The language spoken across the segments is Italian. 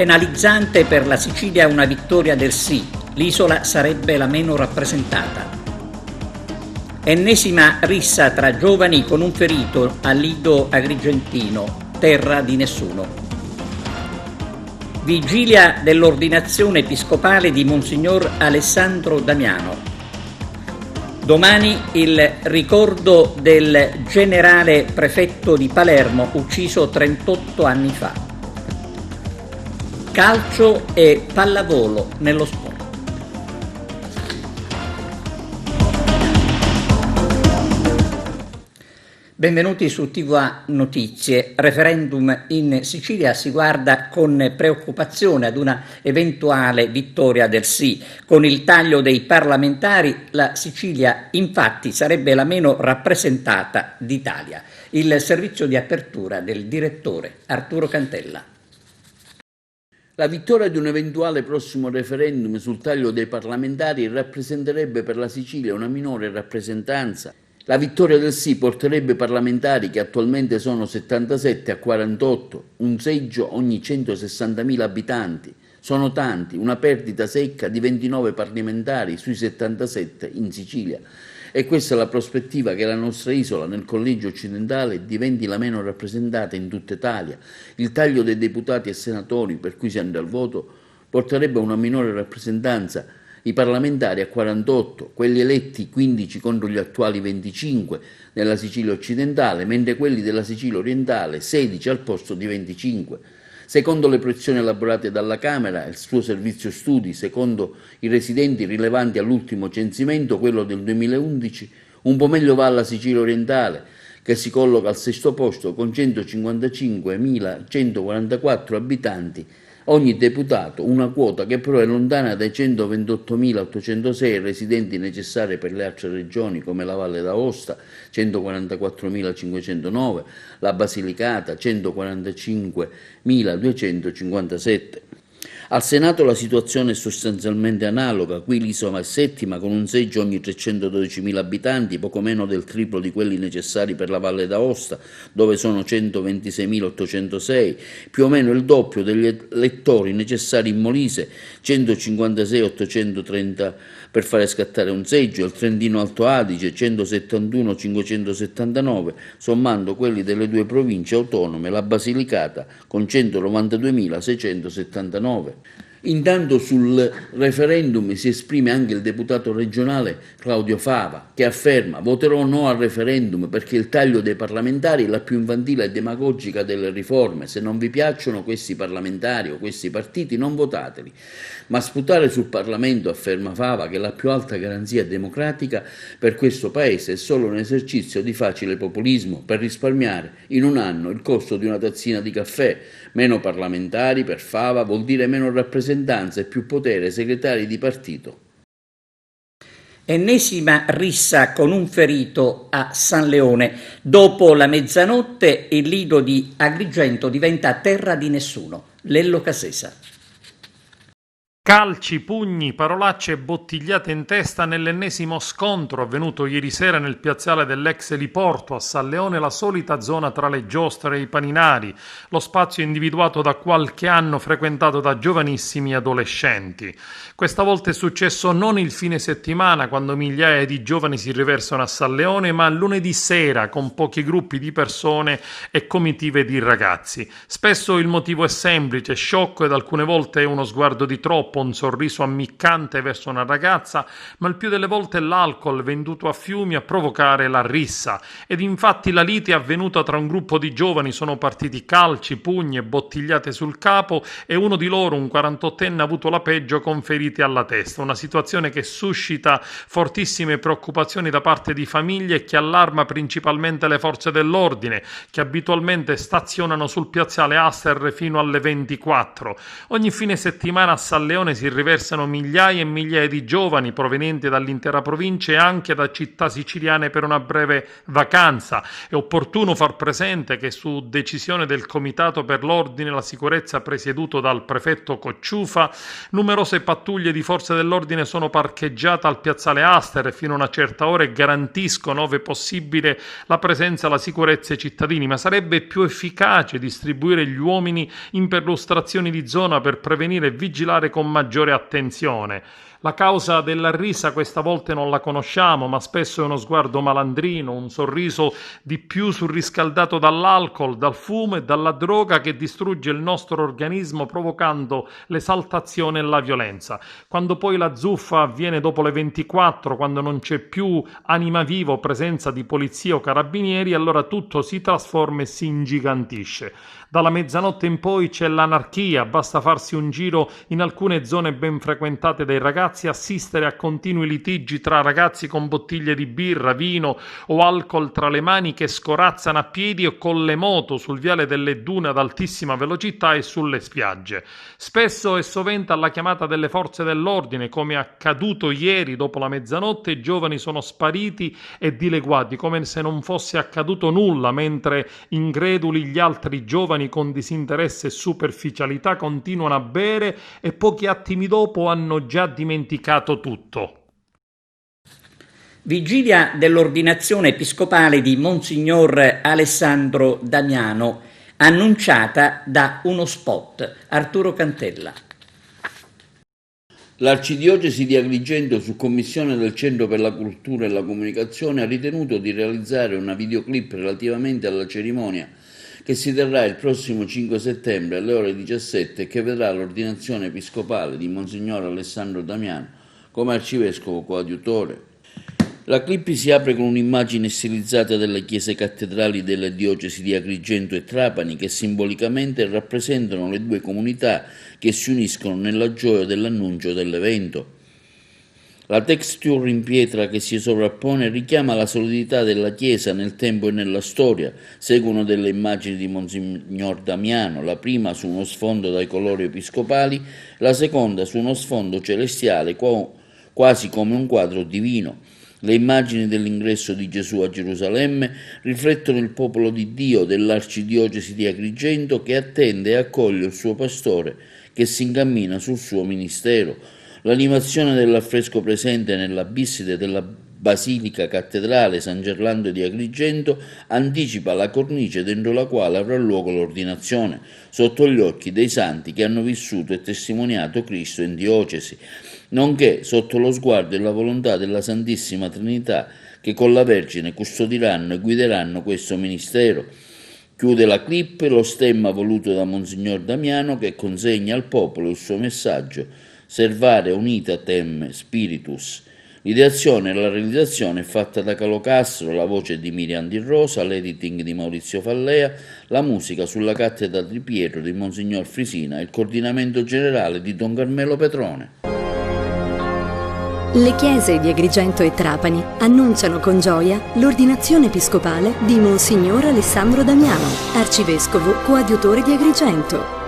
Penalizzante per la Sicilia una vittoria del sì, l'isola sarebbe la meno rappresentata. Ennesima rissa tra giovani con un ferito a Lido Agrigentino, terra di nessuno. Vigilia dell'ordinazione episcopale di Monsignor Alessandro Damiano. Domani il ricordo del generale prefetto di Palermo ucciso 38 anni fa. Calcio e pallavolo nello sport. Benvenuti su TVA Notizie. Referendum in Sicilia, si guarda con preoccupazione ad una eventuale vittoria del sì. Con il taglio dei parlamentari la Sicilia infatti sarebbe la meno rappresentata d'Italia. Il servizio di apertura del direttore Arturo Cantella. La vittoria di un eventuale prossimo referendum sul taglio dei parlamentari rappresenterebbe per la Sicilia una minore rappresentanza. La vittoria del sì porterebbe parlamentari, che attualmente sono 77, a 48, un seggio ogni 160.000 abitanti. Sono tanti, una perdita secca di 29 parlamentari sui 77 in Sicilia. E questa è la prospettiva che la nostra isola nel collegio occidentale diventi la meno rappresentata in tutta Italia. Il taglio dei deputati e senatori per cui si andrà al voto porterebbe a una minore rappresentanza. I parlamentari a 48, quelli eletti 15 contro gli attuali 25 nella Sicilia occidentale, mentre quelli della Sicilia orientale 16 al posto di 25. Secondo le proiezioni elaborate dalla Camera e il suo servizio studi, secondo i residenti rilevanti all'ultimo censimento, quello del 2011, un po' meglio va alla Sicilia orientale, che si colloca al sesto posto con 155.144 abitanti ogni deputato, una quota che però è lontana dai 128.806 residenti necessari per le altre regioni come la Valle d'Aosta, 144.509, la Basilicata, 145.257. Al Senato la situazione è sostanzialmente analoga, qui l'isola è settima con un seggio ogni 312.000 abitanti, poco meno del triplo di quelli necessari per la Valle d'Aosta, dove sono 126.806, più o meno il doppio degli elettori necessari in Molise, 156.830 per fare scattare un seggio, il Trentino Alto Adige, 171.579, sommando quelli delle due province autonome, la Basilicata con 192.679. Intanto sul referendum si esprime anche il deputato regionale Claudio Fava, che afferma: voterò no al referendum perché il taglio dei parlamentari è la più infantile e demagogica delle riforme. Se non vi piacciono questi parlamentari o questi partiti, non votateli. Ma sputare sul Parlamento, afferma Fava, che è la più alta garanzia democratica per questo Paese, è solo un esercizio di facile populismo per risparmiare in un anno il costo di una tazzina di caffè. Meno parlamentari per Fava vuol dire meno rappresentanza e più potere ai segretari di partito. Ennesima rissa con un ferito a San Leone. Dopo la mezzanotte il Lido di Agrigento diventa terra di nessuno. Lello Casesa. Calci, pugni, parolacce e bottigliate in testa nell'ennesimo scontro avvenuto ieri sera nel piazzale dell'ex eliporto a San Leone, la solita zona tra le giostre e i paninari, lo spazio individuato da qualche anno frequentato da giovanissimi adolescenti. Questa volta è successo non il fine settimana, quando migliaia di giovani si riversano a San Leone, ma lunedì sera con pochi gruppi di persone e comitive di ragazzi. Spesso il motivo è semplice, sciocco ed alcune volte uno sguardo di troppo, un sorriso ammiccante verso una ragazza, ma il più delle volte è l'alcol venduto a fiumi a provocare la rissa. Ed infatti la lite è avvenuta tra un gruppo di giovani, sono partiti calci, pugni e bottigliate sul capo e uno di loro, un 48enne, ha avuto la peggio con feriti alla testa. Una situazione che suscita fortissime preoccupazioni da parte di famiglie e che allarma principalmente le forze dell'ordine, che abitualmente stazionano sul piazzale Aster fino alle 24. Ogni fine settimana a San Leone Leone si riversano migliaia e migliaia di giovani provenienti dall'intera provincia e anche da città siciliane per una breve vacanza. È opportuno far presente che su decisione del Comitato per l'Ordine e la Sicurezza presieduto dal prefetto Cocciufa, numerose pattuglie di forze dell'ordine sono parcheggiate al piazzale Aster fino a una certa ora e garantiscono, ove possibile, la presenza e la sicurezza ai cittadini, ma sarebbe più efficace distribuire gli uomini in perlustrazioni di zona per prevenire e vigilare con maggiore attenzione. La causa della risa questa volta non la conosciamo, ma spesso è uno sguardo malandrino, un sorriso di più surriscaldato dall'alcol, dal fumo e dalla droga che distrugge il nostro organismo provocando l'esaltazione e la violenza. Quando poi la zuffa avviene dopo le 24, quando non c'è più anima viva o presenza di polizia o carabinieri, allora tutto si trasforma e si ingigantisce. Dalla mezzanotte in poi c'è l'anarchia, basta farsi un giro in alcune zone ben frequentate dai ragazzi, assistere a continui litigi tra ragazzi con bottiglie di birra, vino o alcol tra le mani che scorazzano a piedi o con le moto sul viale delle dune ad altissima velocità e sulle spiagge. Spesso e sovente alla chiamata delle forze dell'ordine, come è accaduto ieri dopo la mezzanotte, i giovani sono spariti e dileguati come se non fosse accaduto nulla, mentre increduli gli altri giovani con disinteresse e superficialità continuano a bere e pochi attimi dopo hanno già dimenticato tutto. Vigilia dell'ordinazione episcopale di Monsignor Alessandro Damiano, annunciata da uno spot. Arturo Cantella. L'Arcidiocesi di Agrigento, su commissione del Centro per la Cultura e la Comunicazione, ha ritenuto di realizzare una videoclip relativamente alla cerimonia che si terrà il prossimo 5 settembre alle ore 17 e che vedrà l'ordinazione episcopale di Monsignor Alessandro Damiano come arcivescovo coadiutore. La clip si apre con un'immagine stilizzata delle chiese cattedrali delle diocesi di Agrigento e Trapani che simbolicamente rappresentano le due comunità che si uniscono nella gioia dell'annuncio dell'evento. La texture in pietra che si sovrappone richiama la solidità della Chiesa nel tempo e nella storia. Seguono delle immagini di Monsignor Damiano, la prima su uno sfondo dai colori episcopali, la seconda su uno sfondo celestiale, quasi come un quadro divino. Le immagini dell'ingresso di Gesù a Gerusalemme riflettono il popolo di Dio dell'Arcidiocesi di Agrigento che attende e accoglie il suo pastore che si incammina sul suo ministero. L'animazione dell'affresco presente nella bisside della Basilica Cattedrale San Gerlando di Agrigento anticipa la cornice dentro la quale avrà luogo l'ordinazione, sotto gli occhi dei santi che hanno vissuto e testimoniato Cristo in diocesi, nonché sotto lo sguardo e la volontà della Santissima Trinità che con la Vergine custodiranno e guideranno questo ministero. Chiude la clip lo stemma voluto da Monsignor Damiano che consegna al popolo il suo messaggio Servare unitatem spiritus. L'ideazione e la realizzazione è fatta da Calo Castro, la voce di Miriam Di Rosa, l'editing di Maurizio Fallea, la musica sulla cattedra di Pietro di Monsignor Frisina e il coordinamento generale di Don Carmelo Petrone. Le chiese di Agrigento e Trapani annunciano con gioia l'ordinazione episcopale di Monsignor Alessandro Damiano, arcivescovo coadiutore di Agrigento,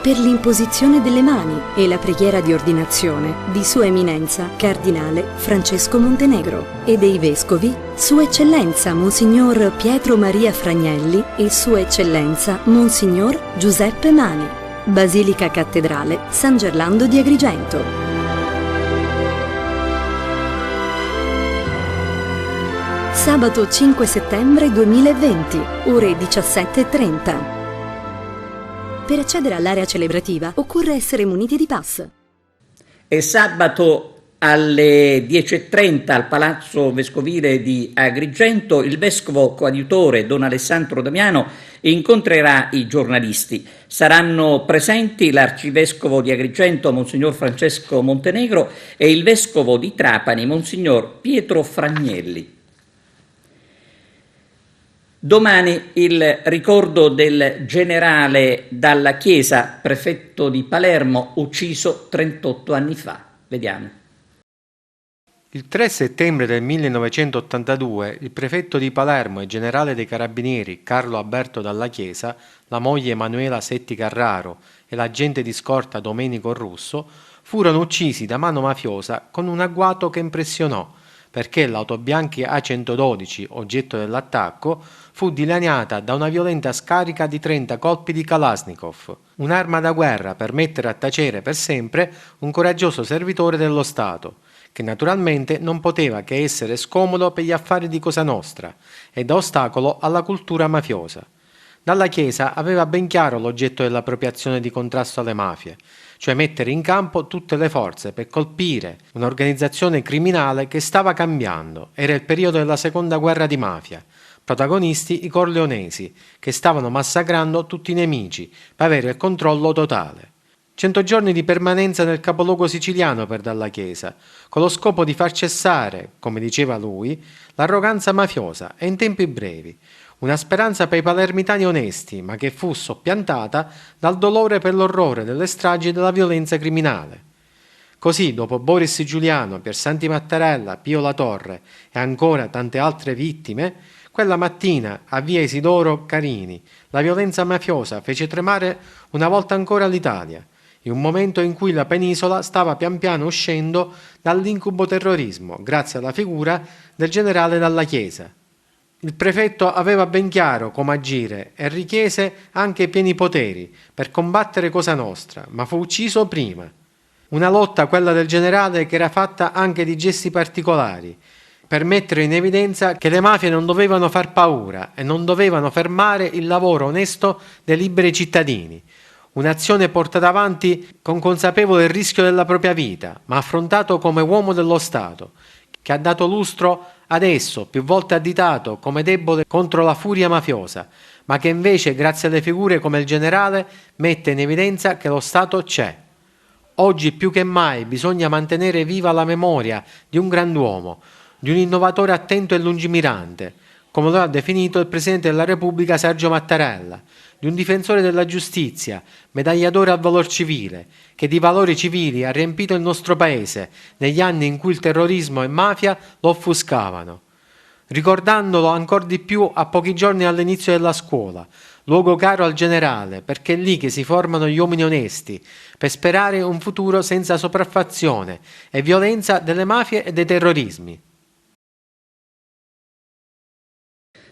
per l'imposizione delle mani e la preghiera di ordinazione di Sua Eminenza Cardinale Francesco Montenegro e dei Vescovi Sua Eccellenza Monsignor Pietro Maria Fragnelli e Sua Eccellenza Monsignor Giuseppe Mani, Basilica Cattedrale San Gerlando di Agrigento. Sabato 5 settembre 2020, ore 17:30. Per accedere all'area celebrativa occorre essere muniti di pass. E sabato alle 10:30 al Palazzo Vescovile di Agrigento il vescovo coadiutore Don Alessandro Damiano incontrerà i giornalisti. Saranno presenti l'arcivescovo di Agrigento Monsignor Francesco Montenegro e il vescovo di Trapani Monsignor Pietro Fragnelli. Domani il ricordo del generale Dalla Chiesa, prefetto di Palermo, ucciso 38 anni fa. Vediamo. Il 3 settembre del 1982 il prefetto di Palermo e generale dei carabinieri Carlo Alberto Dalla Chiesa, la moglie Emanuela Setti Carraro e l'agente di scorta Domenico Russo furono uccisi da mano mafiosa con un agguato che impressionò, perché l'auto Bianchi A112, oggetto dell'attacco, fu dilaniata da una violenta scarica di 30 colpi di Kalashnikov, un'arma da guerra per mettere a tacere per sempre un coraggioso servitore dello Stato, che naturalmente non poteva che essere scomodo per gli affari di Cosa Nostra e da ostacolo alla cultura mafiosa. Dalla Chiesa aveva ben chiaro l'oggetto dell'appropriazione di contrasto alle mafie, cioè mettere in campo tutte le forze per colpire un'organizzazione criminale che stava cambiando. Era il periodo della seconda guerra di mafia. Protagonisti i corleonesi, che stavano massacrando tutti i nemici per avere il controllo totale. 100 giorni di permanenza nel capoluogo siciliano per Dalla Chiesa, con lo scopo di far cessare, come diceva lui, l'arroganza mafiosa e in tempi brevi. Una speranza per i palermitani onesti, ma che fu soppiantata dal dolore per l'orrore delle stragi e della violenza criminale. Così, dopo Boris Giuliano, Piersanti Mattarella, Pio La Torre e ancora tante altre vittime, quella mattina a via Isidoro Carini la violenza mafiosa fece tremare una volta ancora l'Italia, in un momento in cui la penisola stava pian piano uscendo dall'incubo terrorismo, grazie alla figura del generale Dalla Chiesa. Il prefetto aveva ben chiaro come agire e richiese anche pieni poteri per combattere Cosa Nostra, ma fu ucciso prima. Una lotta, quella del generale, che era fatta anche di gesti particolari, per mettere in evidenza che le mafie non dovevano far paura e non dovevano fermare il lavoro onesto dei liberi cittadini. Un'azione portata avanti con consapevole rischio della propria vita, ma affrontato come uomo dello Stato, che ha dato lustro adesso, più volte additato come debole contro la furia mafiosa, ma che invece, grazie alle figure come il generale, mette in evidenza che lo Stato c'è. Oggi più che mai bisogna mantenere viva la memoria di un grand'uomo, di un innovatore attento e lungimirante, come lo ha definito il Presidente della Repubblica Sergio Mattarella, di un difensore della giustizia, medagliatore al valor civile, che di valori civili ha riempito il nostro paese negli anni in cui il terrorismo e mafia lo offuscavano. Ricordandolo ancor di più a pochi giorni all'inizio della scuola, luogo caro al generale, perché è lì che si formano gli uomini onesti, per sperare un futuro senza sopraffazione e violenza delle mafie e dei terrorismi.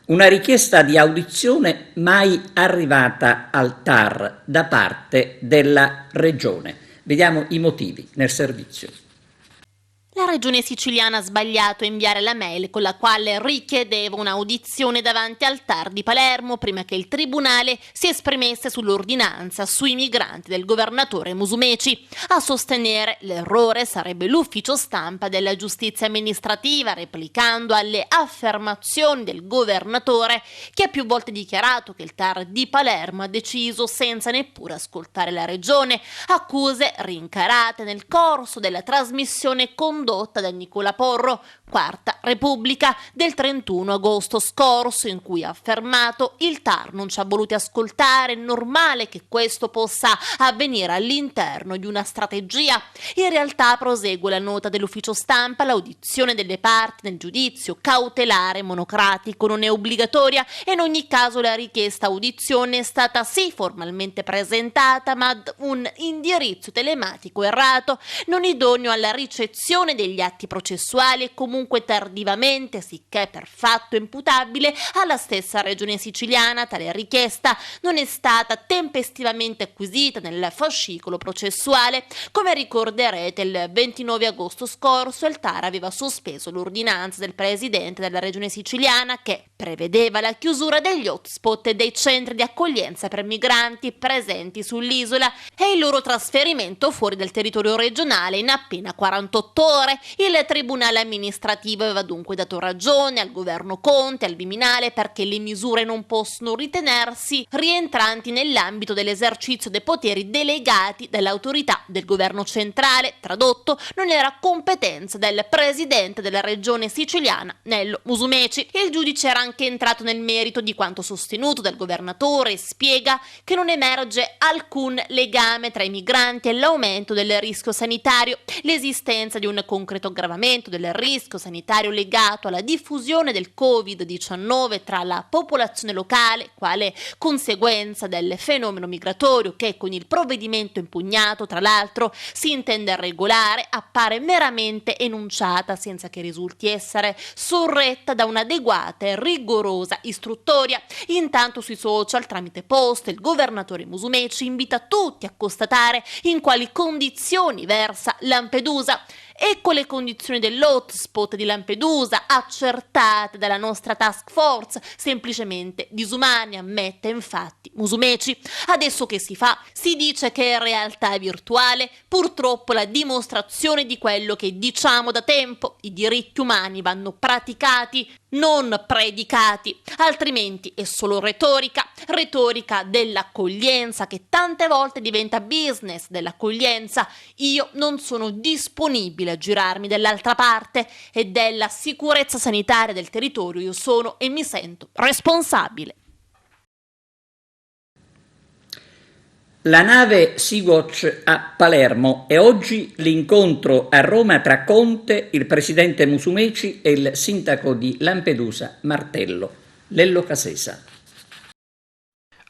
Una richiesta di audizione mai arrivata al TAR da parte della Regione. Vediamo i motivi nel servizio. La Regione siciliana ha sbagliato a inviare la mail con la quale richiedeva un'audizione davanti al TAR di Palermo prima che il Tribunale si esprimesse sull'ordinanza sui migranti del governatore Musumeci. A sostenere l'errore sarebbe l'ufficio stampa della giustizia amministrativa, replicando alle affermazioni del governatore, che ha più volte dichiarato che il TAR di Palermo ha deciso senza neppure ascoltare la Regione, accuse rincarate nel corso della trasmissione condotta da Nicola Porro, Quarta Repubblica, del 31 agosto scorso, in cui ha affermato: il TAR non ci ha voluti ascoltare, è normale che questo possa avvenire all'interno di una strategia. In realtà, prosegue la nota dell'ufficio stampa, l'audizione delle parti nel giudizio cautelare monocratico non è obbligatoria e in ogni caso la richiesta audizione è stata sì formalmente presentata, ma ad un indirizzo telematico errato, non idoneo alla ricezione degli atti processuali e comunque tardivamente, sicché per fatto imputabile alla stessa Regione siciliana. Tale richiesta non è stata tempestivamente acquisita nel fascicolo processuale. Come ricorderete, il 29 agosto scorso il TAR aveva sospeso l'ordinanza del Presidente della Regione siciliana che prevedeva la chiusura degli hotspot e dei centri di accoglienza per migranti presenti sull'isola e il loro trasferimento fuori dal territorio regionale in appena 48 ore. Il Tribunale amministrativo aveva dunque dato ragione al governo Conte, al Viminale, perché le misure non possono ritenersi rientranti nell'ambito dell'esercizio dei poteri delegati dall'autorità del governo centrale. Tradotto, non era competenza del Presidente della Regione siciliana, Nello Musumeci. Il giudice era anche entrato nel merito di quanto sostenuto dal governatore e spiega che non emerge alcun legame tra i migranti e l'aumento del rischio sanitario. L'esistenza di un concreto aggravamento del rischio sanitario legato alla diffusione del Covid-19 tra la popolazione locale, quale conseguenza del fenomeno migratorio che con il provvedimento impugnato, tra l'altro, si intende regolare, appare meramente enunciata senza che risulti essere sorretta da un'adeguata e rigorosa istruttoria. Intanto sui social, tramite post, il governatore Musumeci invita tutti a constatare in quali condizioni versa Lampedusa. Ecco le condizioni dell'hotspot di Lampedusa, accertate dalla nostra task force, semplicemente disumane, ammette infatti Musumeci. Adesso che si fa? Si dice che in realtà è virtuale, purtroppo la dimostrazione di quello che diciamo da tempo: i diritti umani vanno praticati, non predicati, altrimenti è solo retorica dell'accoglienza, che tante volte diventa business dell'accoglienza. Io non sono disponibile a girarmi dall'altra parte, e della sicurezza sanitaria del territorio io sono e mi sento responsabile. La nave Sea-Watch a Palermo e oggi l'incontro a Roma tra Conte, il presidente Musumeci e il sindaco di Lampedusa Martello. Lello Casesa.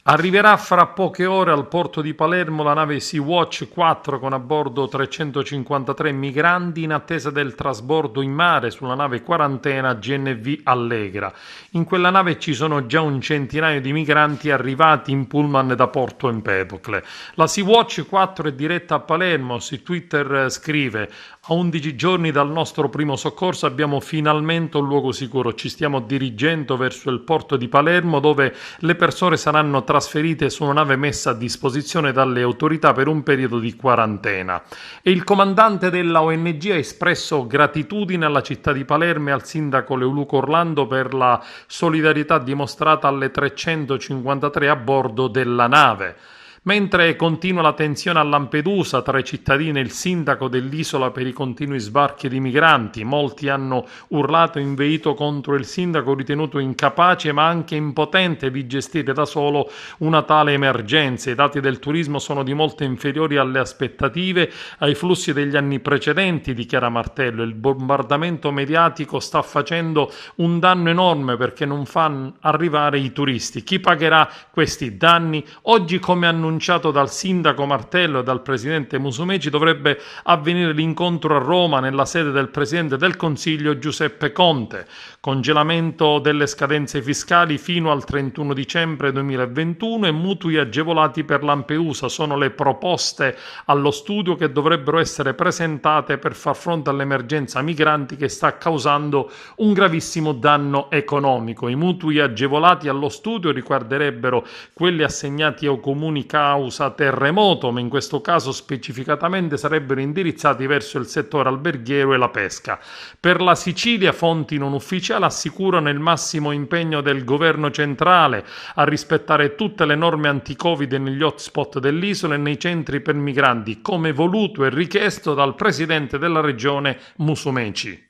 Arriverà fra poche ore al porto di Palermo la nave Sea-Watch 4 con a bordo 353 migranti in attesa del trasbordo in mare sulla nave quarantena GNV Allegra. In quella nave ci sono già un centinaio di migranti arrivati in pullman da Porto Empedocle. La Sea-Watch 4 è diretta a Palermo. Su Twitter scrive: a 11 giorni dal nostro primo soccorso abbiamo finalmente un luogo sicuro. Ci stiamo dirigendo verso il porto di Palermo, dove le persone saranno trasferite su una nave messa a disposizione dalle autorità per un periodo di quarantena. E il comandante della ONG ha espresso gratitudine alla città di Palermo e al sindaco Leoluco Orlando per la solidarietà dimostrata alle 353 a bordo della nave. Mentre continua la tensione a Lampedusa tra i cittadini e il sindaco dell'isola per i continui sbarchi di migranti, molti hanno urlato e inveito contro il sindaco, ritenuto incapace ma anche impotente di gestire da solo una tale emergenza. I dati del turismo sono di molto inferiori alle aspettative, ai flussi degli anni precedenti, dichiara Martello. Il bombardamento mediatico sta facendo un danno enorme perché non fa arrivare i turisti. Chi pagherà questi danni? Oggi, come annunciato dal sindaco Martello e dal presidente Musumeci, dovrebbe avvenire l'incontro a Roma nella sede del presidente del Consiglio Giuseppe Conte. Congelamento delle scadenze fiscali fino al 31 dicembre 2021 e mutui agevolati per Lampedusa sono le proposte allo studio che dovrebbero essere presentate per far fronte all'emergenza migranti che sta causando un gravissimo danno economico. I mutui agevolati allo studio riguarderebbero quelli assegnati ai comuni causa terremoto, ma in questo caso specificatamente sarebbero indirizzati verso il settore alberghiero e la pesca. Per la Sicilia, fonti non ufficiali assicurano il massimo impegno del governo centrale a rispettare tutte le norme anti-Covid negli hotspot dell'isola e nei centri per migranti, come voluto e richiesto dal presidente della regione Musumeci.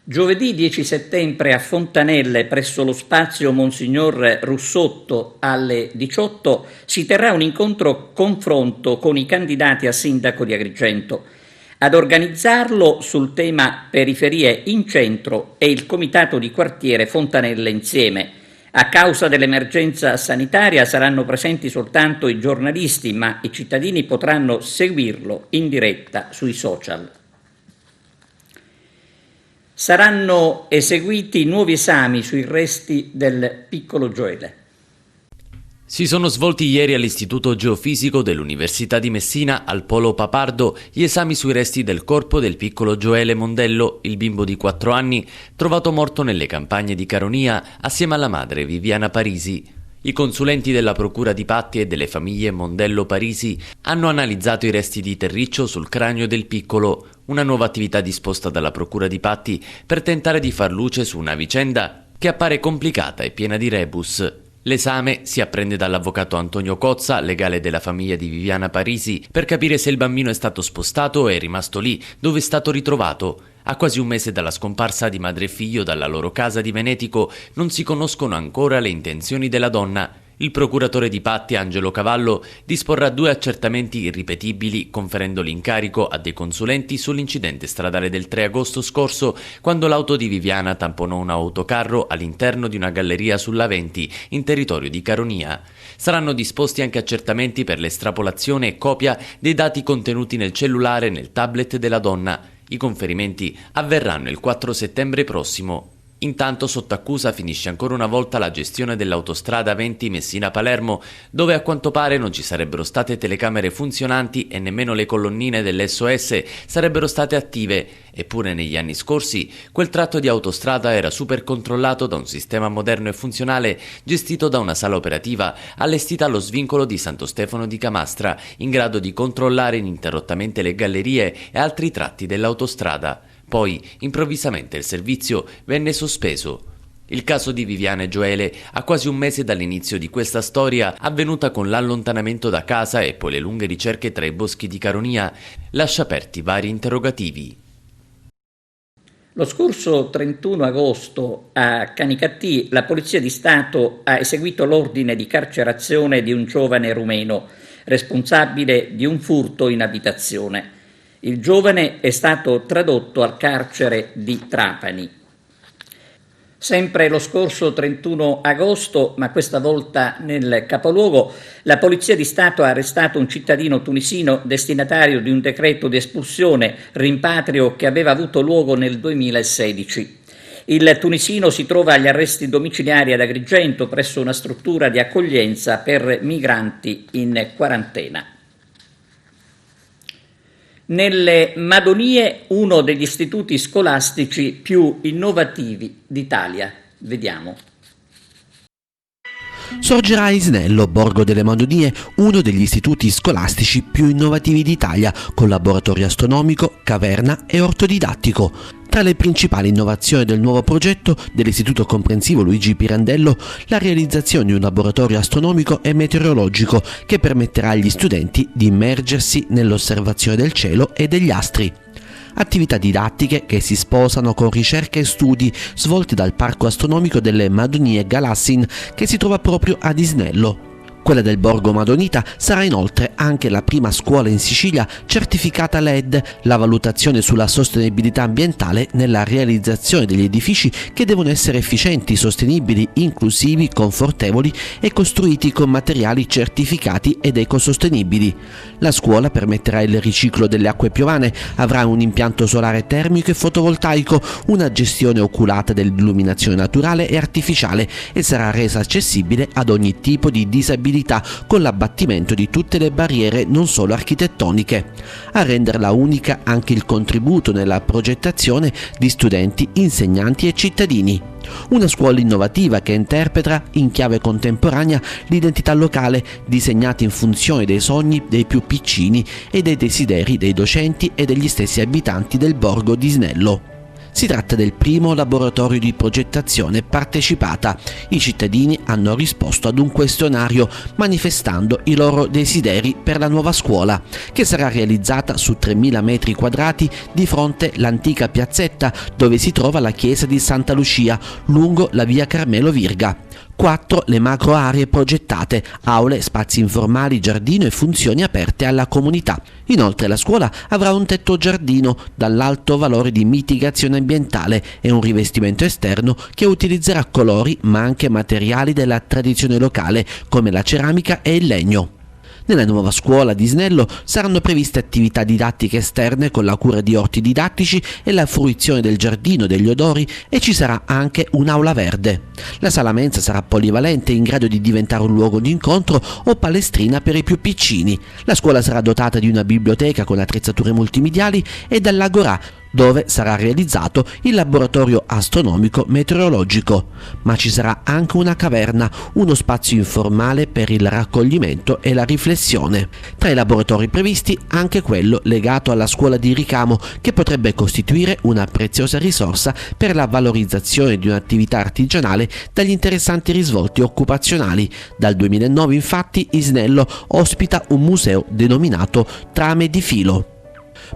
Giovedì 10 settembre a Fontanelle, presso lo spazio Monsignor Russotto, alle 18, si terrà un incontro confronto con i candidati a sindaco di Agrigento. Ad organizzarlo sul tema periferie in centro è il comitato di quartiere Fontanelle Insieme. A causa dell'emergenza sanitaria saranno presenti soltanto i giornalisti, ma i cittadini potranno seguirlo in diretta sui social. Saranno eseguiti nuovi esami sui resti del piccolo Gioele. Si sono svolti ieri all'Istituto Geofisico dell'Università di Messina, al Polo Papardo, gli esami sui resti del corpo del piccolo Gioele Mondello, il bimbo di 4 anni, trovato morto nelle campagne di Caronia assieme alla madre Viviana Parisi. I consulenti della Procura di Patti e delle famiglie Mondello Parisi hanno analizzato i resti di terriccio sul cranio del piccolo, una nuova attività disposta dalla Procura di Patti per tentare di far luce su una vicenda che appare complicata e piena di rebus. L'esame si apprende dall'avvocato Antonio Cozza, legale della famiglia di Viviana Parisi, per capire se il bambino è stato spostato o è rimasto lì, dove è stato ritrovato. A quasi un mese dalla scomparsa di madre e figlio dalla loro casa di Venetico non si conoscono ancora le intenzioni della donna Il procuratore di Patti, Angelo Cavallo, disporrà 2 accertamenti irripetibili, conferendo l'incarico a dei consulenti sull'incidente stradale del 3 agosto scorso, quando l'auto di Viviana tamponò un autocarro all'interno di una galleria sulla 20, in territorio di Caronia. Saranno disposti anche accertamenti per l'estrapolazione e copia dei dati contenuti nel cellulare e nel tablet della donna. I conferimenti avverranno il 4 settembre prossimo. Intanto sotto accusa finisce ancora una volta la gestione dell'autostrada 20 Messina-Palermo, dove a quanto pare non ci sarebbero state telecamere funzionanti e nemmeno le colonnine dell'SOS sarebbero state attive. Eppure negli anni scorsi quel tratto di autostrada era super controllato da un sistema moderno e funzionale gestito da una sala operativa allestita allo svincolo di Santo Stefano di Camastra, in grado di controllare ininterrottamente le gallerie e altri tratti dell'autostrada. Poi, improvvisamente, il servizio venne sospeso. Il caso di Viviana e Gioele, a quasi un mese dall'inizio di questa storia, avvenuta con l'allontanamento da casa e poi le lunghe ricerche tra i boschi di Caronia, lascia aperti vari interrogativi. Lo scorso 31 agosto a Canicattì la Polizia di Stato ha eseguito l'ordine di carcerazione di un giovane rumeno, responsabile di un furto in abitazione. Il giovane è stato tradotto al carcere di Trapani. Sempre lo scorso 31 agosto, ma questa volta nel capoluogo, la Polizia di Stato ha arrestato un cittadino tunisino destinatario di un decreto di espulsione rimpatrio che aveva avuto luogo nel 2016. Il tunisino si trova agli arresti domiciliari ad Agrigento presso una struttura di accoglienza per migranti in quarantena. Nelle Madonie, uno degli istituti scolastici più innovativi d'Italia. Vediamo. Sorgerà a Isnello, Borgo delle Madonie, uno degli istituti scolastici più innovativi d'Italia, con laboratorio astronomico, caverna e ortodidattico. Tra le principali innovazioni del nuovo progetto dell'Istituto Comprensivo Luigi Pirandello, la realizzazione di un laboratorio astronomico e meteorologico che permetterà agli studenti di immergersi nell'osservazione del cielo e degli astri. Attività didattiche che si sposano con ricerche e studi svolti dal Parco Astronomico delle Madonie Galassin, che si trova proprio ad Isnello. Quella del Borgo Madonita sarà inoltre anche la prima scuola in Sicilia certificata LED, la valutazione sulla sostenibilità ambientale nella realizzazione degli edifici che devono essere efficienti, sostenibili, inclusivi, confortevoli e costruiti con materiali certificati ed ecosostenibili. La scuola permetterà il riciclo delle acque piovane, avrà un impianto solare termico e fotovoltaico, una gestione oculata dell'illuminazione naturale e artificiale e sarà resa accessibile ad ogni tipo di disabilità con l'abbattimento di tutte le barriere non solo architettoniche. A renderla unica anche il contributo nella progettazione di studenti, insegnanti e cittadini. Una scuola innovativa che interpreta in chiave contemporanea l'identità locale, disegnata in funzione dei sogni dei più piccini e dei desideri dei docenti e degli stessi abitanti del borgo di Isnello. Si tratta del primo laboratorio di progettazione partecipata. I cittadini hanno risposto ad un questionario manifestando i loro desideri per la nuova scuola, che sarà realizzata su 3.000 metri quadrati di fronte all'antica piazzetta dove si trova la chiesa di Santa Lucia, lungo la via Carmelo Virga. 4 le macro aree progettate, aule, spazi informali, giardino e funzioni aperte alla comunità. Inoltre la scuola avrà un tetto giardino dall'alto valore di mitigazione ambientale e un rivestimento esterno che utilizzerà colori ma anche materiali della tradizione locale come la ceramica e il legno. Nella nuova scuola di Isnello saranno previste attività didattiche esterne con la cura di orti didattici e la fruizione del giardino degli odori e ci sarà anche un'aula verde. La sala mensa sarà polivalente in grado di diventare un luogo di incontro o palestrina per i più piccini. La scuola sarà dotata di una biblioteca con attrezzature multimediali e dall'Agorà, dove sarà realizzato il laboratorio astronomico meteorologico, ma ci sarà anche una caverna, uno spazio informale per il raccoglimento e la riflessione. Tra i laboratori previsti anche quello legato alla scuola di ricamo, che potrebbe costituire una preziosa risorsa per la valorizzazione di un'attività artigianale dagli interessanti risvolti occupazionali. Dal 2009 infatti Isnello ospita un museo denominato Trame di Filo.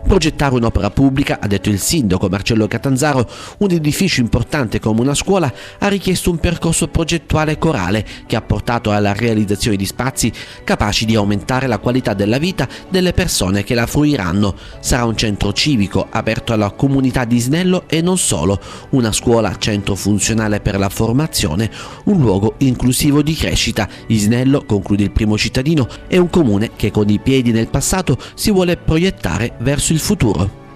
Progettare un'opera pubblica, ha detto il sindaco Marcello Catanzaro, un edificio importante come una scuola, ha richiesto un percorso progettuale corale che ha portato alla realizzazione di spazi capaci di aumentare la qualità della vita delle persone che la fruiranno. Sarà un centro civico aperto alla comunità di Isnello e non solo, una scuola centro funzionale per la formazione, un luogo inclusivo di crescita. Isnello, conclude il primo cittadino, è un comune che con i piedi nel passato si vuole proiettare verso il futuro.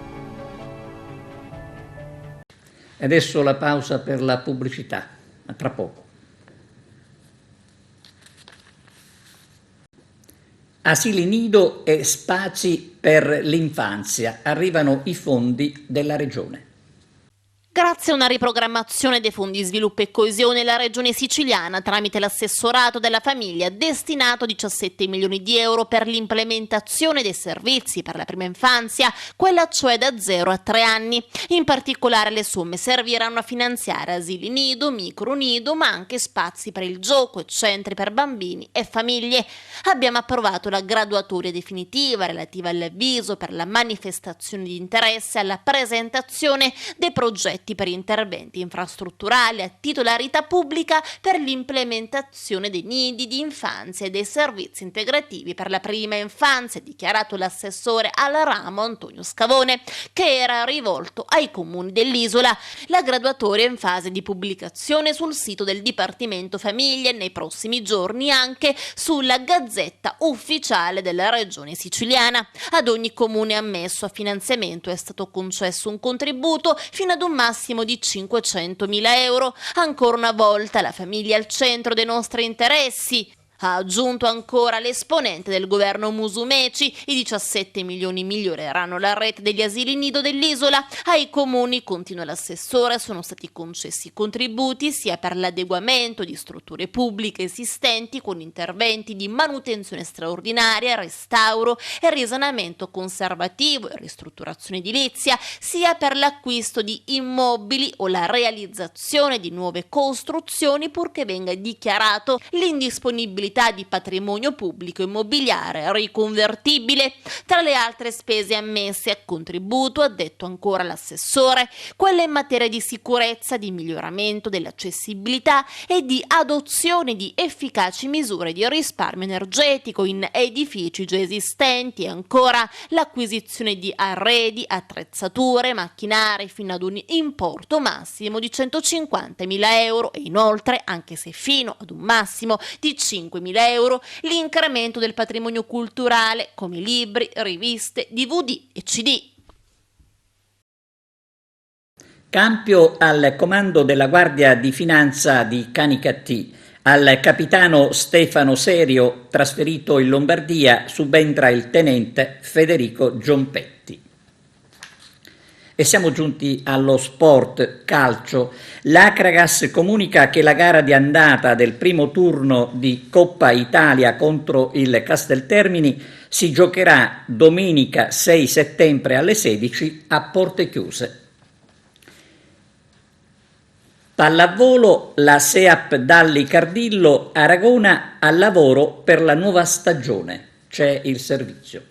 Adesso la pausa per la pubblicità, a tra poco. Asili nido e spazi per l'infanzia, arrivano i fondi della Regione. Grazie a una riprogrammazione dei fondi sviluppo e coesione, la Regione Siciliana, tramite l'assessorato della famiglia, ha destinato 17 milioni di euro per l'implementazione dei servizi per la prima infanzia, quella cioè da 0 a 3 anni. In particolare le somme serviranno a finanziare asili nido, micronido, ma anche spazi per il gioco e centri per bambini e famiglie. Abbiamo approvato la graduatoria definitiva relativa all'avviso per la manifestazione di interesse alla presentazione dei progetti per interventi infrastrutturali a titolarità pubblica per l'implementazione dei nidi di infanzia e dei servizi integrativi per la prima infanzia, dichiarato l'assessore al ramo Antonio Scavone, che era rivolto ai comuni dell'isola. La graduatoria è in fase di pubblicazione sul sito del Dipartimento Famiglia e nei prossimi giorni anche sulla Gazzetta Ufficiale della Regione Siciliana. Ad ogni comune ammesso a finanziamento è stato concesso un contributo fino ad un massimo di 500.000 euro. Ancora una volta la famiglia al centro dei nostri interessi, ha aggiunto ancora l'esponente del governo Musumeci. I 17 milioni miglioreranno la rete degli asili nido dell'isola. Ai comuni, continua l'assessore, sono stati concessi contributi sia per l'adeguamento di strutture pubbliche esistenti con interventi di manutenzione straordinaria, restauro e risanamento conservativo e ristrutturazione edilizia, sia per l'acquisto di immobili o la realizzazione di nuove costruzioni, purché venga dichiarato l'indisponibilità di patrimonio pubblico immobiliare riconvertibile. Tra le altre spese ammesse a contributo, ha detto ancora l'assessore, quelle in materia di sicurezza, di miglioramento dell'accessibilità e di adozione di efficaci misure di risparmio energetico in edifici già esistenti, e ancora l'acquisizione di arredi, attrezzature, macchinari fino ad un importo massimo di 150.000 euro e inoltre, anche se fino ad un massimo di 5.000 euro, l'incremento del patrimonio culturale come libri, riviste, DVD e CD. Cambio al comando della Guardia di Finanza di Canicattì. Al capitano Stefano Serio, trasferito in Lombardia, subentra il tenente Federico Giompetti. E siamo giunti allo sport calcio. L'Acragas comunica che la gara di andata del primo turno di Coppa Italia contro il Casteltermini si giocherà domenica 6 settembre alle 16 a porte chiuse. Pallavolo, la SEAP Dalli Cardillo Aragona al lavoro per la nuova stagione. C'è il servizio.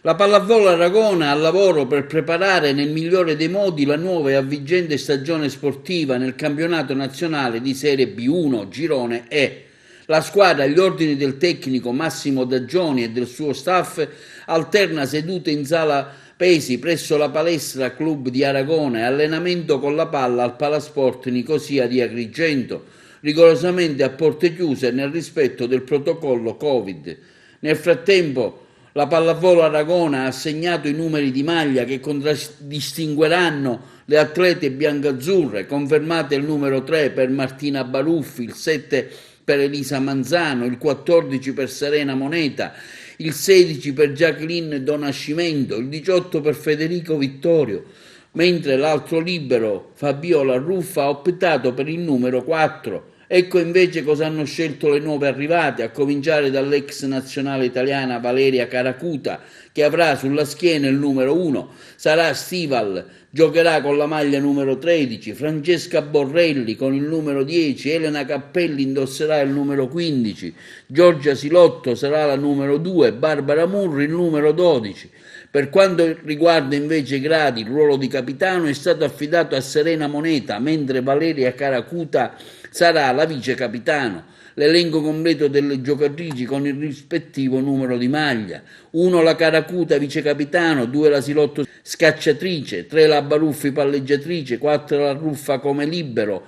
La Pallavolo Aragona al lavoro per preparare nel migliore dei modi la nuova e avvincente stagione sportiva nel campionato nazionale di Serie B1 Girone E. La squadra, agli ordini del tecnico Massimo Daggioni e del suo staff, alterna sedute in sala pesi presso la palestra Club di Aragona e allenamento con la palla al Palasport Nicosia di Agrigento, rigorosamente a porte chiuse nel rispetto del protocollo Covid. Nel frattempo la Pallavolo Aragona ha assegnato i numeri di maglia che contraddistingueranno le atlete biancazzurre, confermate il numero 3 per Martina Baruffi, il 7 per Elisa Manzano, il 14 per Serena Moneta, il 16 per Jacqueline Donascimento, il 18 per Federico Vittorio, mentre l'altro libero Fabiola Ruffa ha optato per il numero 4 Ecco invece cosa hanno scelto le nuove arrivate, a cominciare dall'ex nazionale italiana Valeria Caracuta, che avrà sulla schiena il numero 1, Sarà Stival, giocherà con la maglia numero 13, Francesca Borrelli con il numero 10, Elena Cappelli indosserà il numero 15, Giorgia Silotto sarà la numero 2, Barbara Murri il numero 12. Per quanto riguarda invece i gradi, il ruolo di capitano è stato affidato a Serena Moneta, mentre Valeria Caracuta sarà la vice capitano. L'elenco completo delle giocatrici con il rispettivo numero di maglia: 1 la Caracuta vice capitano, 2 la Silotto scacciatrice, 3 la Baruffi palleggiatrice, 4 la Ruffa come libero,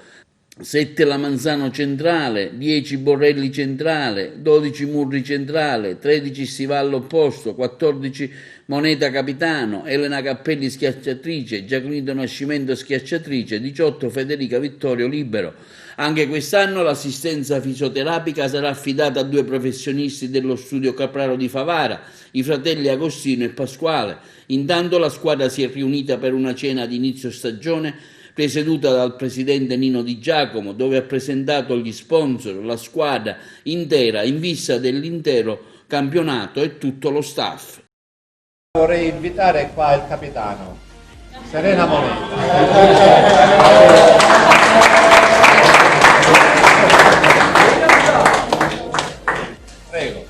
7 la Manzano centrale, 10 Borrelli centrale, 12 Murri centrale, 13 Stivallo opposto, 14 Moneta capitano, Elena Cappelli schiacciatrice, Giaconito Nascimento schiacciatrice, 18 Federica Vittorio libero. Anche quest'anno l'assistenza fisioterapica sarà affidata a 2 professionisti dello studio Capraro di Favara, i fratelli Agostino e Pasquale. Intanto la squadra si è riunita per una cena di inizio stagione presieduta dal presidente Nino Di Giacomo, dove ha presentato gli sponsor, la squadra intera in vista dell'intero campionato e tutto lo staff. Vorrei invitare qua il capitano, Serena Moneta. Prego.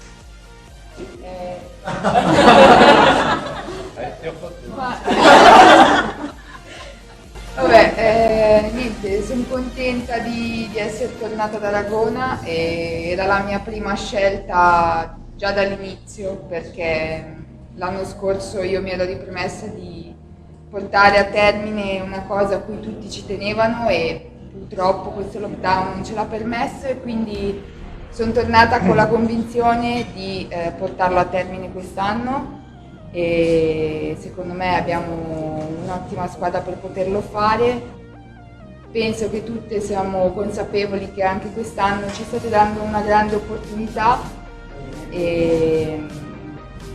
Vabbè, niente, sono contenta di essere tornata ad Aragona, era la mia prima scelta già dall'inizio, perché l'anno scorso io mi ero ripromessa di portare a termine una cosa a cui tutti ci tenevano e purtroppo questo lockdown non ce l'ha permesso, e quindi sono tornata con la convinzione di portarlo a termine quest'anno, e secondo me abbiamo un'ottima squadra per poterlo fare. Penso che tutte siamo consapevoli che anche quest'anno ci state dando una grande opportunità e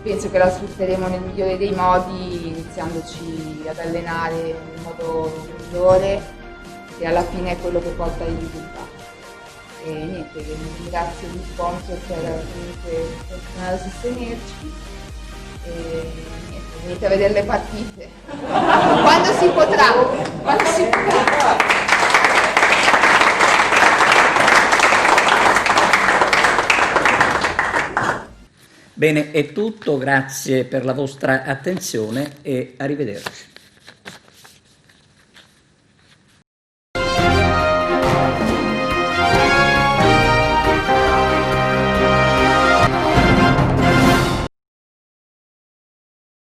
penso che la sfrutteremo nel migliore dei modi, iniziandoci ad allenare in modo migliore, e alla fine è quello che porta ai risultati. E niente, ringrazio gli sponsor per comunque continuare a sostenerci, e niente, venite a vedere le partite quando si potrà. Bene, è tutto, grazie per la vostra attenzione e arrivederci.